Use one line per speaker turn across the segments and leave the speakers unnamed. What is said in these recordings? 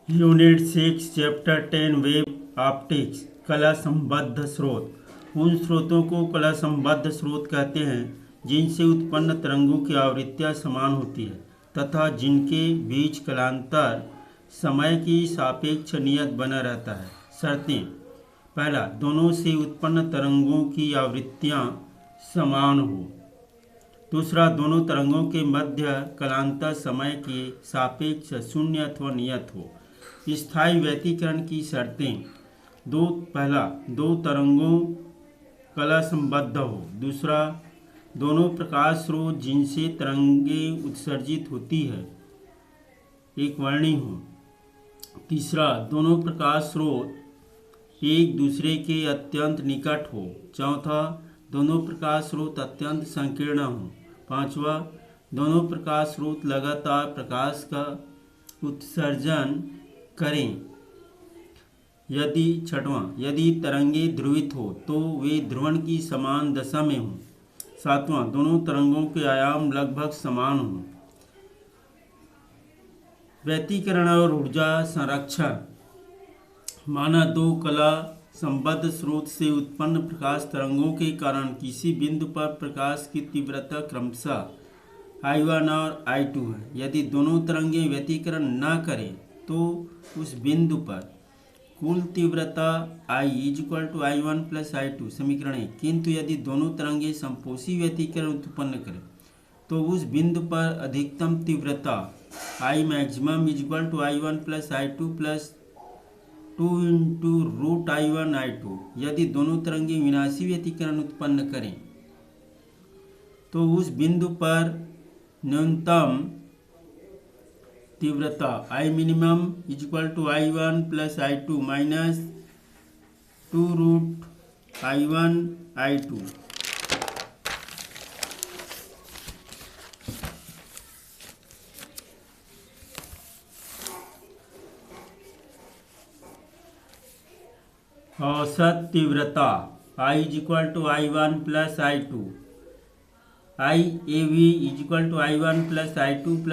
Unit 6 chapter 10 web optics कला संबद्ध स्रोत। उन स्रोतों को कला संबद्ध स्रोत कहते हैं जिनसे उत्पन्न तरंगों की आवृत्तियाँ समान होती है तथा जिनके बीच कालांतर समय की सापेक्ष नियत बना रहता है। शर्तें: पहला, दोनों से उत्पन्न तरंगों की आवृत्तियाँ समान हो। दूसरा, दोनों तरंगों के मध्य कालांतर समय के सापेक्ष शून्य अथवा नियत हो। स्थायी व्यतिकरण की शर्तें: पहला, दो तरंगों कला संबद्ध हो। दूसरा, दोनों प्रकाश स्रोत जिनसे तरंगें उत्सर्जित होती है एक वर्णी हो। तीसरा, दोनों प्रकाश स्रोत एक दूसरे के अत्यंत निकट हो। चौथा, दोनों प्रकाश स्रोत अत्यंत संकीर्ण हो। पांचवा, दोनों प्रकाश स्रोत लगातार प्रकाश का उत्सर्जन करें। छठवां, यदि तरंगे ध्रुवित हो तो वे ध्रुवण की समान दशा में हों। सातवां, दोनों तरंगों के आयाम लगभग समान हों। व्यतिकरण और ऊर्जा संरक्षण: माना दो कला संबद्ध स्रोत से उत्पन्न प्रकाश तरंगों के कारण किसी बिंदु पर प्रकाश की तीव्रता क्रमशः I1 और I2 है। यदि दोनों तरंगें व्यतिकरण न करें तो उस बिंदु पर कुल तीव्रता I = I1 + I2 समीकरण है। किंतु यदि दोनों तरंगें समपोषी व्यतिकरण उत्पन्न करें तो उस बिंदु पर अधिकतम तीव्रता I maximum = I1 + I2 + 2 × √I1 I2। यदि दोनों तरंगें विनाशी व्यतिकरण उत्पन्न करें तो उस बिंदु पर न्यूनतम तीव्रता I minimum = I1 + I2 - 2 √I1 I2। औसत तीव्रता I = I1 + I2। IAV = I1 + I2 +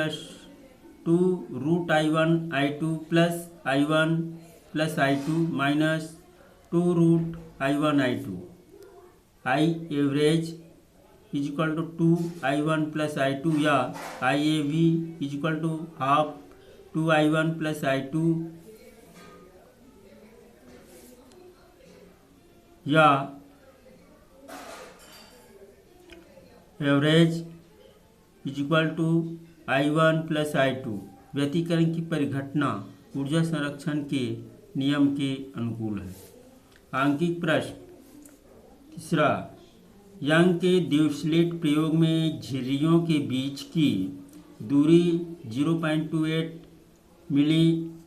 2 √I1 I2 + I1 + I2 - 2 √I1 I2। IAverage = 2 I1 + I2 या IAV = ½ 2 I1 + I2 या एवरेज = I1 + I2। व्यतिकरण की परिघटना ऊर्जा संरक्षण के नियम के अनुकूल है। आंकिक प्रश्न: तीसरा, यंग के द्यूस्लिट प्रयोग में झिर्रियों के बीच की दूरी 0.28 मिलीमीटर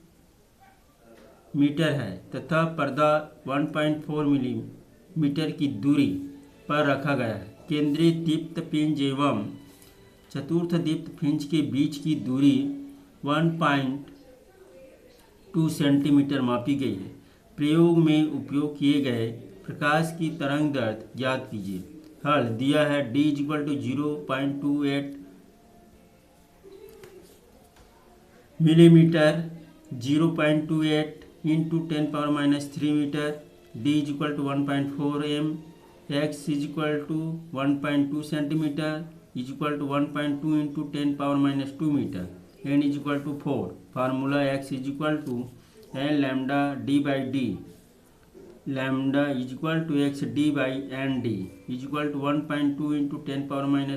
है तथा पर्दा 1.4 मिलीमीटर की दूरी पर रखा गया है। केंद्रीय दीप्त पिंज एवं चतुर्थ दीप्त पिंज के बीच की दूरी 1.2 सेंटीमीटर मापी गई है। प्रयोग में उपयोग किए गए प्रकाश की तरंग दैर्ध्य ज्ञात कीजिए। हल दिया है D = 0.28 millimetre, 0.28 × 10⁻³ metre, D = 1.4 m, x = 1.2 centimetre, 1.2 × 10⁻² metre, n = 4। Formula x = n λ/d/d, λ = x/d/nd, = 1.2 × 10⁻² ×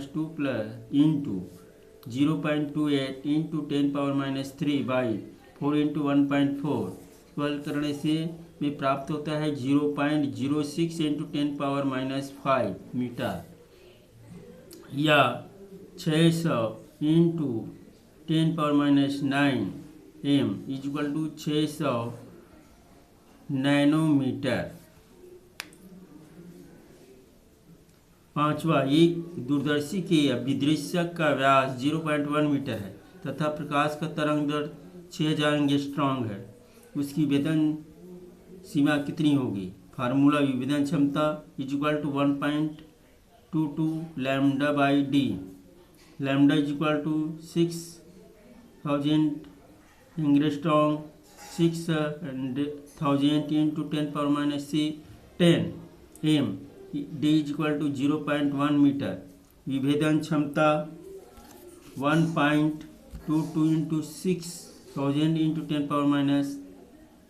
0.28 × 10⁻³ 4 × 1.4। सरल करने से में प्राप्त होता है 0.06 × 10⁻⁵ मीटर या 600 × 10⁻⁹ m = 600 नैनोमीटर। पांचवा, एक दूरदर्शी के विदृश्यक का व्यास 0.1 मीटर है तथा प्रकाश का तरंग दैर्ध्य 6000 एंगस्ट्रॉम है। उसकी विभेदन सीमा कितनी होगी? फार्मूला विभेदन क्षमता = 1.22 λ/d, λ = 6000 angstrom 6000 into 10 power minus 10 m d is equal to 0.1 metre. विभेदन क्षमता 1.22 into 6000 into 10 power minus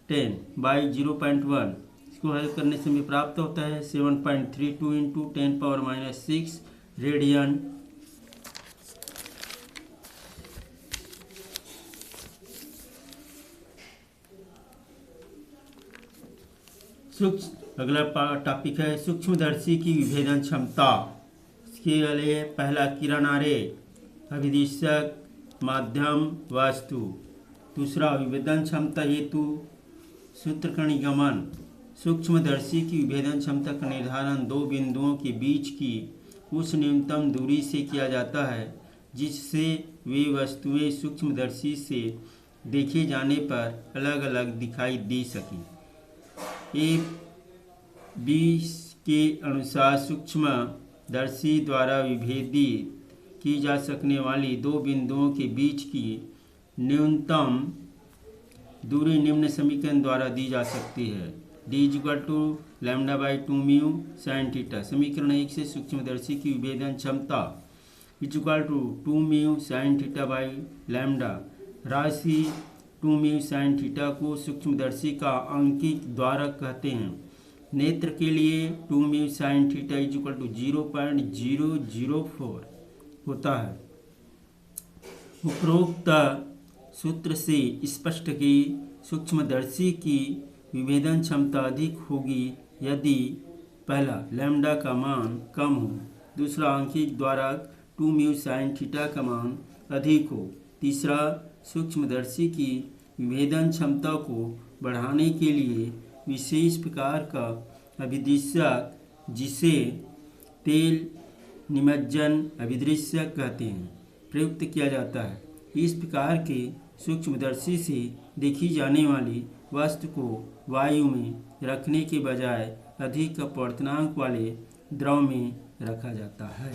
10 by 0.1। इसको हल करने से हमें प्राप्त होता है 7.32 into 10 power minus 6 रेडियन। अगला टॉपिक है सूक्ष्मदर्शी की विभेदन क्षमता। इसके लिए पहला किरण आरेख, अभिदिशक, माध्यम, वस्तु। दूसरा विभेदन क्षमता हेतु सूत्रकणिगमन। सूक्ष्मदर्शी की विभेदन क्षमता का निर्धारण दो बिंदुओं के बीच की उस न्यूनतम दूरी से किया जाता है जिससे वे वस्तुएं सूक्ष्मदर्शी से देखे जाने पर अलग अलग दिखाई दे सकें। एक बीस के अनुसार सूक्ष्मदर्शी द्वारा विभेदित की जा सकने वाली दो बिंदुओं के बीच की न्यूनतम दूरी निम्न समीकरण द्वारा दी जा सकती है। d = λ/2 mu sin theta. समीकरण 1 से सूक्ष्मदर्शी की विभेदन क्षमता = 2 म्यू sin थीटा/λ। राशि 2 म्यू sin थीटा को सूक्ष्मदर्शी का आंकिक द्वारक कहते हैं। नेत्र के लिए 2 म्यू sin थीटा = 0.004 होता है। उपरोक्त सूत्र से स्पष्ट कि सूक्ष्मदर्शी की विभेदन क्षमता अधिक होगी यदि पहला लैम्ब्डा का मान कम हो, दूसरा आंकिक द्वारक 2 म्यू sin थीटा का मान अधिक हो, तीसरा सूक्ष्मदर्शी की विभेदन क्षमता को बढ़ाने के लिए विशेष प्रकार का अभिदृश्यक जिसे तेल निमज्जन अभिदृश्यक कहते हैं प्रयुक्त किया जाता है। इस प्रकार के सूक्ष्मदर्शी से देखी जाने वाली वस्तु को वायु में रखने के बजाय अधिक अपवर्तनांक वाले द्रव में रखा जाता है।